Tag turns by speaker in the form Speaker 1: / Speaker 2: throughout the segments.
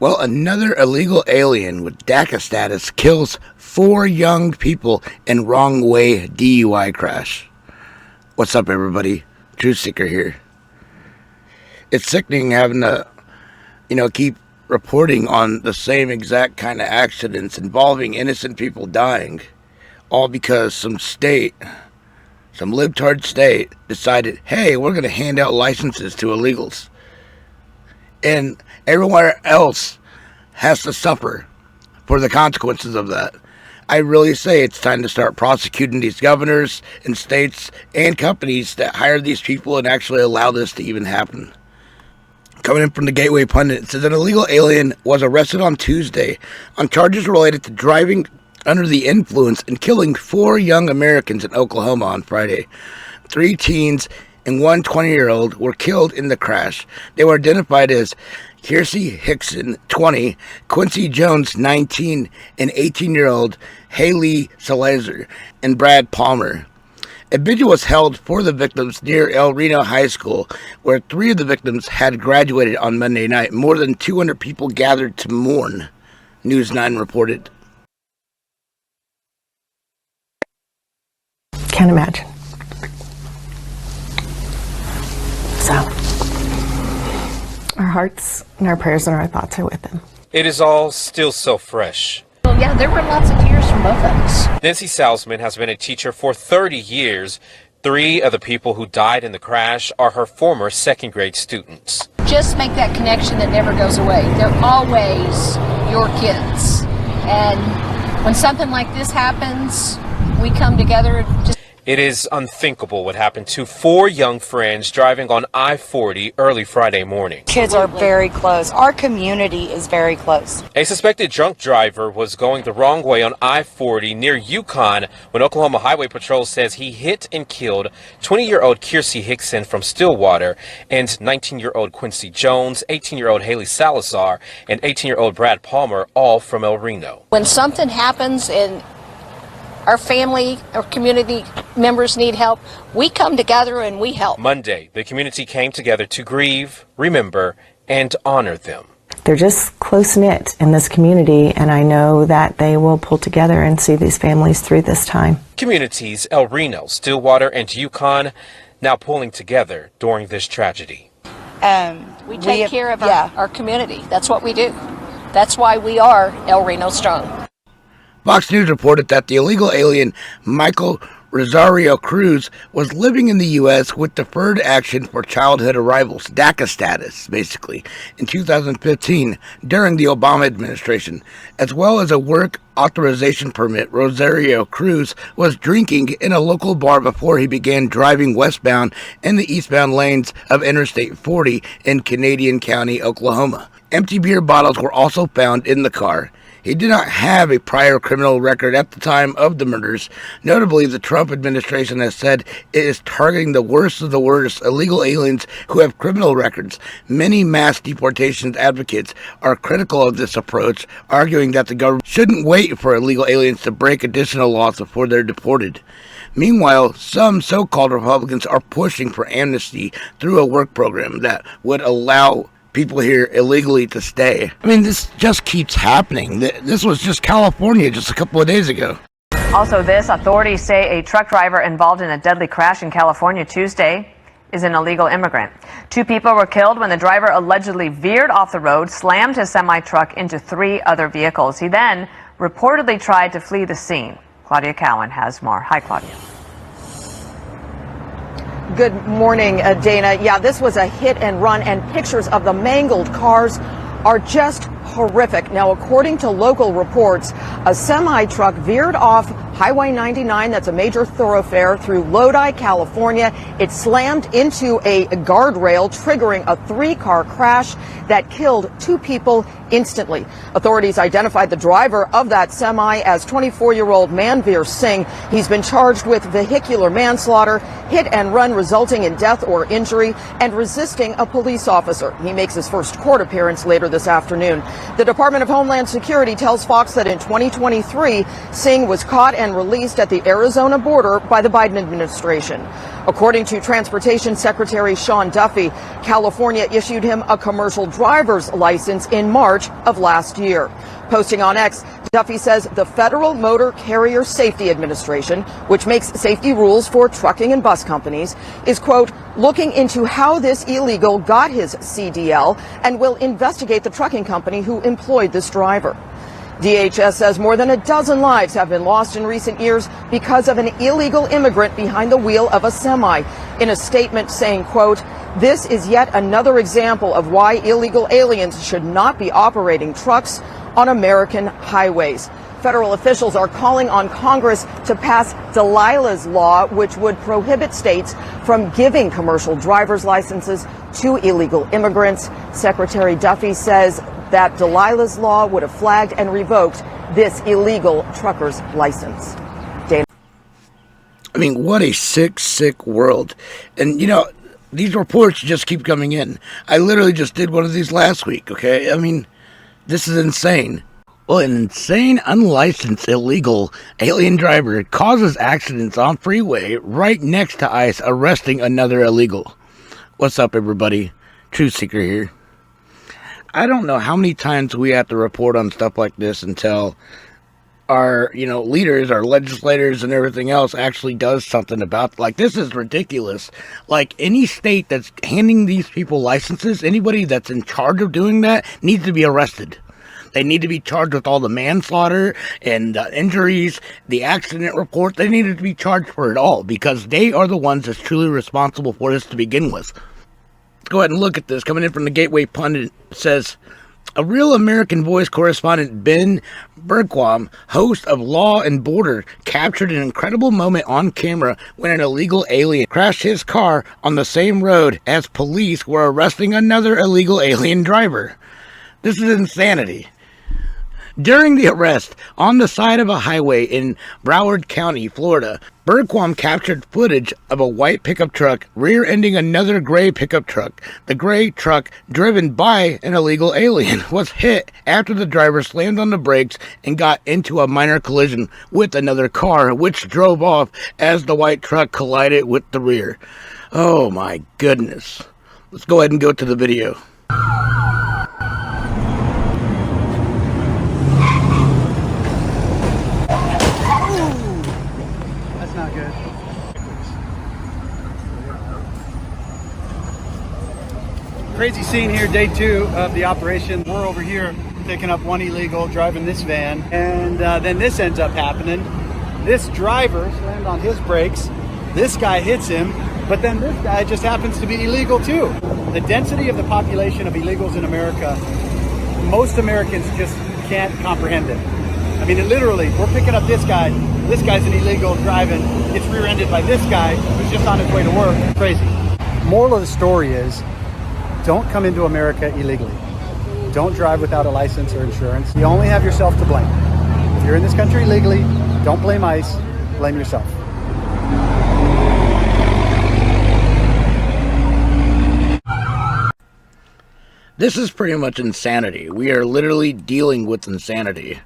Speaker 1: Well, another illegal alien with DACA status kills 4 young people in wrong way DUI crash. What's up, everybody? Truth Seeker here. It's sickening having to, keep reporting on the same exact kind of accidents involving innocent people dying, all because some libtard state decided, hey, we're going to hand out licenses to illegals. And everywhere else has to suffer for the consequences of that. I really say it's time to start prosecuting these governors and states and companies that hire these people and actually allow this to even happen. Coming in from the Gateway Pundit, it says an illegal alien was arrested on Tuesday on charges related to driving under the influence and killing 4 young Americans in Oklahoma on Friday. 3 teens and 1 20-year-old were killed in the crash. They were identified as Kiercey Hickson, 20, Quincy Jones, 19, and 18-year-old Haliegh Salazar, and Brad Palmer. A vigil was held for the victims near Reno High School, where 3 of the victims had graduated on Monday night. More than 200 people gathered to mourn, News 9 reported.
Speaker 2: Can't imagine. So, our hearts and our prayers and our thoughts are with them.
Speaker 3: It is all still so fresh.
Speaker 4: Well, yeah, there were lots of tears from both of us.
Speaker 3: Nancy Salzman has been a teacher for 30 years. 3 of the people who died in the crash are her former second grade students.
Speaker 4: Just make that connection that never goes away. They're always your kids. And when something like this happens, we come together.
Speaker 3: It is unthinkable what happened to 4 young friends driving on I-40 early Friday morning.
Speaker 5: Kids are very close. Our community is very close.
Speaker 3: A suspected drunk driver was going the wrong way on I-40 near Yukon when Oklahoma Highway Patrol says he hit and killed 20-year-old Kiercey Hickson from Stillwater and 19-year-old Quincy Jones, 18-year-old Haliegh Salazar, and 18-year-old Brad Palmer, all from El Reno.
Speaker 4: When something happens and our family, our community members need help, we come together and we help.
Speaker 3: Monday, the community came together to grieve, remember, and honor them.
Speaker 2: They're just close-knit in this community, and I know that they will pull together and see these families through this time.
Speaker 3: Communities El Reno, Stillwater, and Yukon now pulling together during this tragedy.
Speaker 4: We take care of our community. That's what we do. That's why we are El Reno Strong.
Speaker 1: Fox News reported that the illegal alien Michael Rosario-Cruz was living in the U.S. with deferred action for childhood arrivals, DACA status, basically, in 2015 during the Obama administration, as well as a work authorization permit. Rosario-Cruz was drinking in a local bar before he began driving westbound in the eastbound lanes of Interstate 40 in Canadian County, Oklahoma. Empty beer bottles were also found in the car. He did not have a prior criminal record at the time of the murders. Notably, the Trump administration has said it is targeting the worst of the worst illegal aliens who have criminal records. Many mass deportations advocates are critical of this approach, arguing that the government shouldn't wait for illegal aliens to break additional laws before they're deported. Meanwhile, some so-called Republicans are pushing for amnesty through a work program that would allow people here illegally to stay. I mean, this just keeps happening. This was just California just a couple of days ago.
Speaker 6: Also this, authorities say a truck driver involved in a deadly crash in California Tuesday is an illegal immigrant. 2 people were killed when the driver allegedly veered off the road, slammed his semi-truck into 3 other vehicles. He then reportedly tried to flee the scene. Claudia Cowan has more. Hi, Claudia.
Speaker 7: Good morning, Dana. Yeah, this was a hit and run, and pictures of the mangled cars are just horrific. Now, according to local reports, a semi-truck veered off Highway 99, that's a major thoroughfare, through Lodi, California. It slammed into a guardrail, triggering a 3-car crash that killed 2 people instantly. Authorities identified the driver of that semi as 24-year-old Manveer Singh. He's been charged with vehicular manslaughter, hit and run resulting in death or injury, and resisting a police officer. He makes his first court appearance later this afternoon. The Department of Homeland Security tells Fox that in 2023, Singh was caught and released at the Arizona border by the Biden administration. According to Transportation Secretary Sean Duffy, California issued him a commercial driver's license in March of last year. Posting on X, Duffy says the Federal Motor Carrier Safety Administration, which makes safety rules for trucking and bus companies, is, quote, looking into how this illegal got his CDL and will investigate the trucking company who employed this driver. DHS says more than a dozen lives have been lost in recent years because of an illegal immigrant behind the wheel of a semi. In a statement saying, quote, this is yet another example of why illegal aliens should not be operating trucks on American highways. Federal officials are calling on Congress to pass Delilah's law, which would prohibit states from giving commercial driver's licenses to illegal immigrants. Secretary Duffy says that Delilah's law would have flagged and revoked this illegal trucker's license. Dana.
Speaker 1: I mean, what a sick, sick world. And, you know, these reports just keep coming in. I literally just did one of these last week, okay? I mean, this is insane. Well, an insane, unlicensed, illegal alien driver causes accidents on freeway right next to ICE arresting another illegal. What's up, everybody? Truth Seeker here. I don't know how many times we have to report on stuff like this until our, leaders, our legislators and everything else actually does something about, like, this is ridiculous. Like, any state that's handing these people licenses, anybody that's in charge of doing that needs to be arrested. They need to be charged with all the manslaughter and injuries, the accident report. They need to be charged for it all because they are the ones that's truly responsible for this to begin with. Let's go ahead and look at this. Coming in from the Gateway Pundit, says, a Real American Voice correspondent Ben Bergquam, host of Law and Border, captured an incredible moment on camera when an illegal alien crashed his car on the same road as police were arresting another illegal alien driver. This is insanity. During the arrest, on the side of a highway in Broward County, Florida, Bergquam captured footage of a white pickup truck rear-ending another gray pickup truck. The gray truck, driven by an illegal alien, was hit after the driver slammed on the brakes and got into a minor collision with another car, which drove off as the white truck collided with the rear. Oh my goodness. Let's go ahead and go to the video.
Speaker 8: Crazy scene here, day 2 of the operation. We're over here picking up one illegal, driving this van, and then this ends up happening. This driver slammed on his brakes, this guy hits him, but then this guy just happens to be illegal too. The density of the population of illegals in America, most Americans just can't comprehend it. I mean, literally, we're picking up this guy's an illegal driving, gets rear-ended by this guy who's just on his way to work. Crazy. Moral of the story is, don't come into America illegally. Don't drive without a license or insurance. You only have yourself to blame. If you're in this country illegally, don't blame ICE, blame yourself.
Speaker 1: This is pretty much insanity. We are literally dealing with insanity.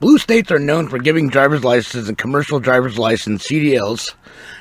Speaker 1: Blue states are known for giving driver's licenses and commercial driver's license CDLs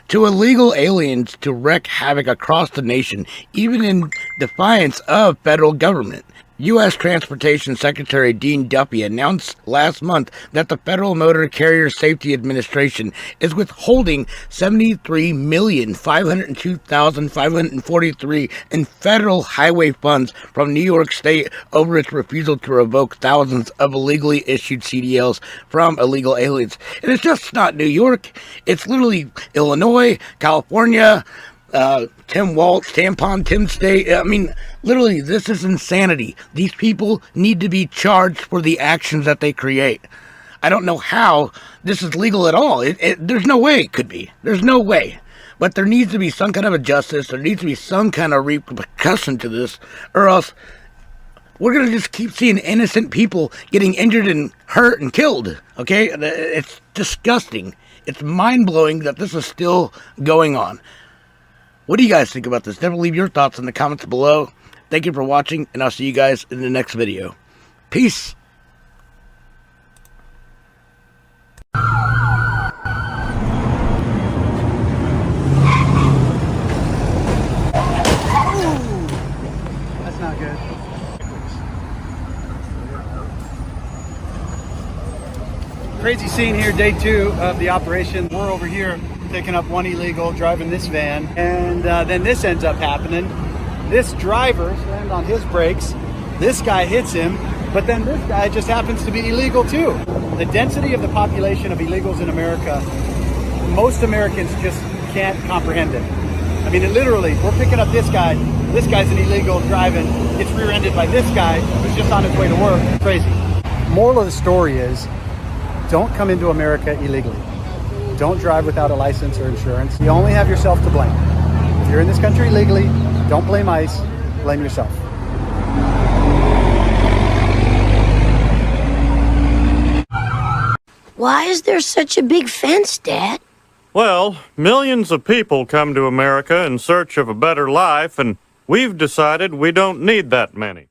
Speaker 1: to illegal aliens to wreak havoc across the nation, even in defiance of federal government. U.S. Transportation Secretary Dean Duffy announced last month that the Federal Motor Carrier Safety Administration is withholding $73,502,543 in federal highway funds from New York State over its refusal to revoke thousands of illegally issued CDLs from illegal aliens. And it's just not New York. It's literally Illinois, California, Tim Walz, Tampon, Tim State. I mean, literally, this is insanity. These people need to be charged for the actions that they create. I don't know how this is legal at all. There's no way it could be. There's no way. But there needs to be some kind of a justice. There needs to be some kind of repercussion to this, or else we're going to just keep seeing innocent people getting injured and hurt and killed. Okay? It's disgusting. It's mind-blowing that this is still going on. What do you guys think about this? Definitely leave your thoughts in the comments below. Thank you for watching, and I'll see you guys in the next video. Peace.
Speaker 8: Crazy scene here, day 2 of the operation. We're over here picking up one illegal, driving this van, and then this ends up happening. This driver slammed on his brakes. This guy hits him, but then this guy just happens to be illegal too. The density of the population of illegals in America, most Americans just can't comprehend it. I mean, literally, we're picking up this guy. This guy's an illegal driving, gets rear-ended by this guy who's just on his way to work. Crazy. Moral of the story is, don't come into America illegally. Don't drive without a license or insurance. You only have yourself to blame. If you're in this country illegally, don't blame ICE, blame yourself.
Speaker 9: Why is there such a big fence, Dad?
Speaker 10: Well, millions of people come to America in search of a better life, and we've decided we don't need that many.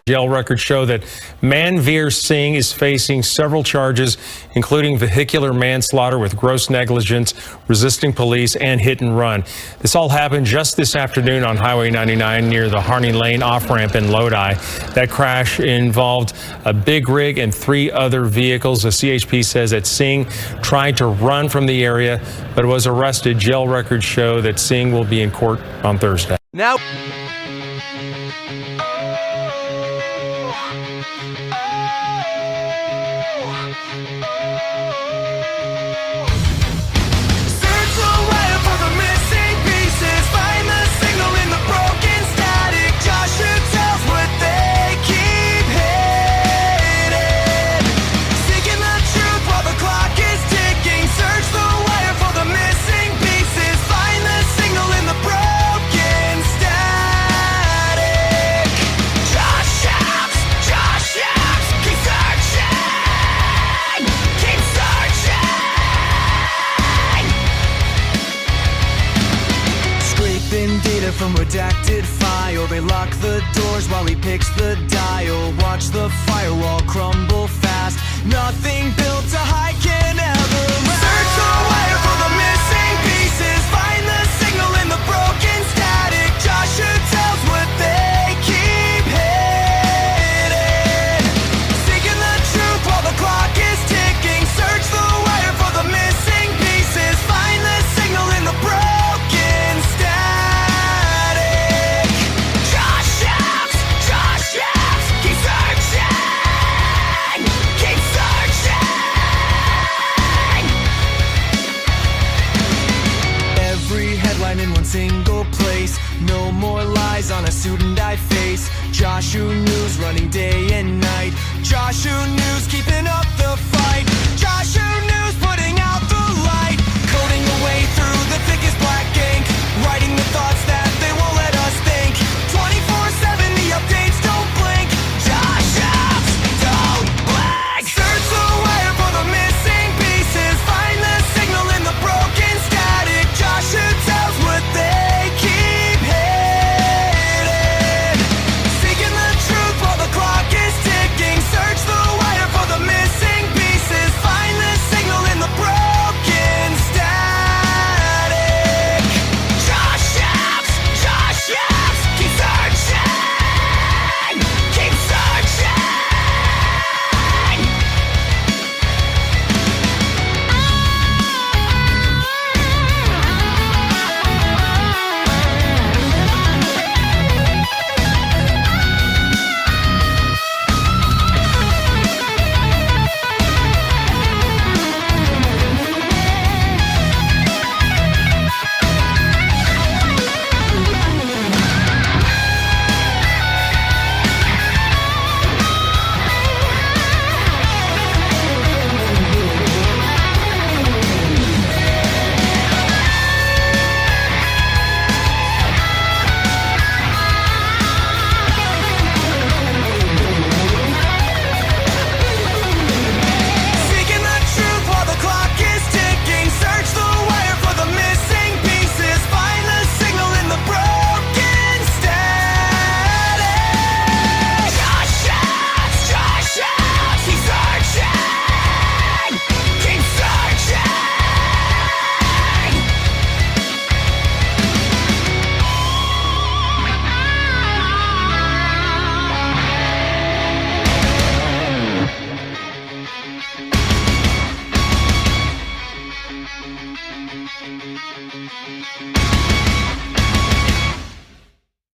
Speaker 11: Jail records show that Manveer Singh is facing several charges, including vehicular manslaughter with gross negligence, resisting police, and hit and run. This all happened just this afternoon on Highway 99 near the Harney Lane off-ramp in Lodi. That crash involved a big rig and 3 other vehicles. The CHP says that Singh tried to run from the area, but was arrested. Jail records show that Singh will be in court on Thursday.
Speaker 12: Now.
Speaker 13: From redacted file, they lock the doors while he picks the dial. Watch the firewall crumble fast. Nothing built to hide can ever last. Search the wire for the missing pieces. Find the signal in the broken static. Joshua tells what they keep hidden. Seeking the truth while the clock is ticking. Search the wire for the missing pieces. Find the signal in the broken static. In one single place, no more lies on a suit and tie face. Joshua News running day and night. Joshua News keeping up the fight. Joshua News putting out the light. Coding a way through the thickest black ink. Writing the thoughts that they won't let us think. 24/7 the updates don't blink. Joshua don't blink. Search the wire for the missing pieces. Find the signal in the broken static. Joshua tells what they keep hidden. Seeking the truth while the clock is ticking. Search the wire for the missing